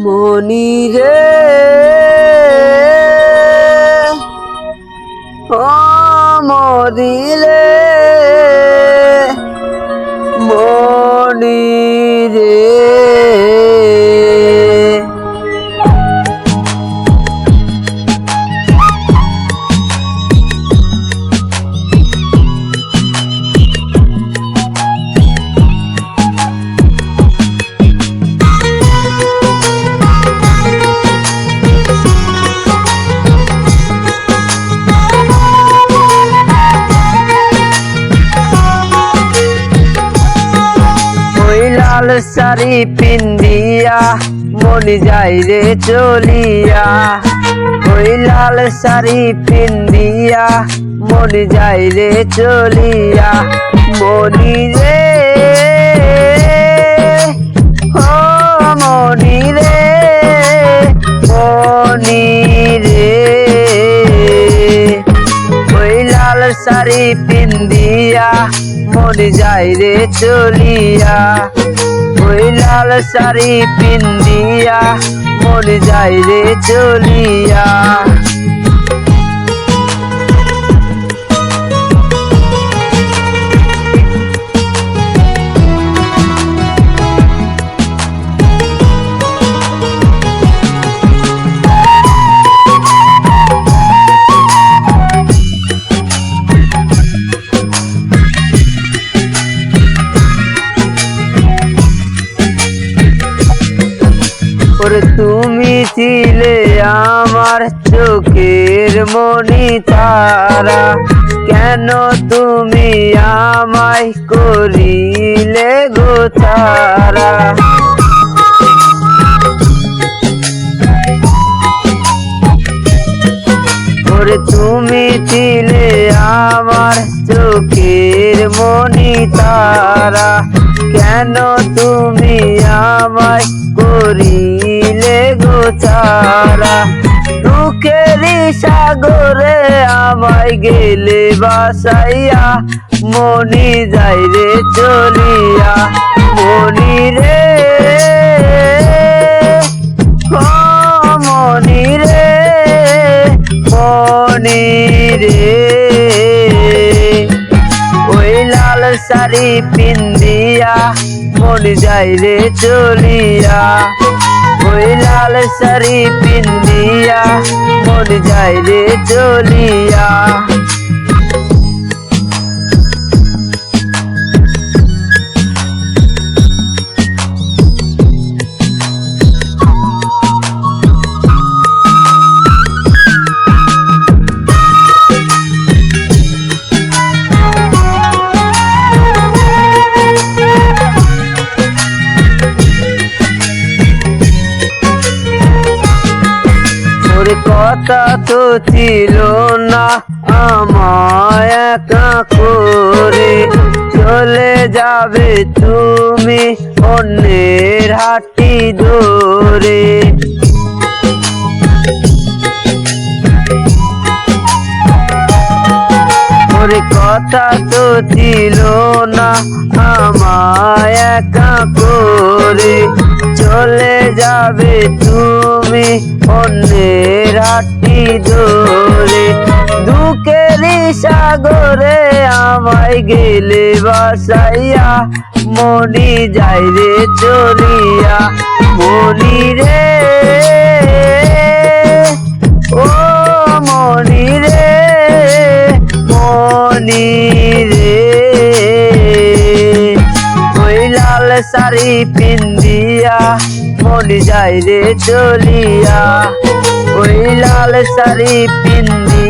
মনি রে ও মরিলে মনি রে লাল শাড়ি পিন্দিয়া মনি যাই রে চলিয়া, ওই লাল শাড়ি পিন্দিয়া মনি যাই রে চলিয়া। মনি রে ও মনি রে মনি রে, ওই লাল শাড়ি পিন্দিয়া মনি যাই রে চলিয়া, ওই লাল শাড়ি পিন্দিয়া মনি যাই রে চলিয়া। ওরে তুমি ছিলে আমার চোখের মনি তারা, কেন তুমি আমায় করিলে গো তারা। ওরে তুমি ছিলে আমার চোখের মনি তারা, কেন তুমি আমায় করিলে গো তারা। দুঃখেরই সাগরে আমায় গেলে বাসাইয়া, মনি যাই রে চলিয়া। মনি রে ও মনি রে মনি রে, ওই লাল শাড়ি পিন্দিয়া মনি যাই রে চলিয়া, ওই লাল শাড়ি পিন্দিয়া মনি যাই রে চলিয়া। কথা তো ছিল না আমায় একা করে, চলে যাবে তুমি অন্যের হাতি ধরে। ওরে কথা তো ছিল না আমায় একা করে, চলে যাবে তুমি অন্যের হাতি ধরে। দুঃখেরই সাগরে আমায় গেলে বাসাইয়া, মনি যাই রে চলিয়া। মনি রে ও মনি রে মনি রে, ওই লাল শাড়ি পিন্দিয়া মনি যাই রে চলিয়া, ওই লাল শাড়ি পিন্দিয়া।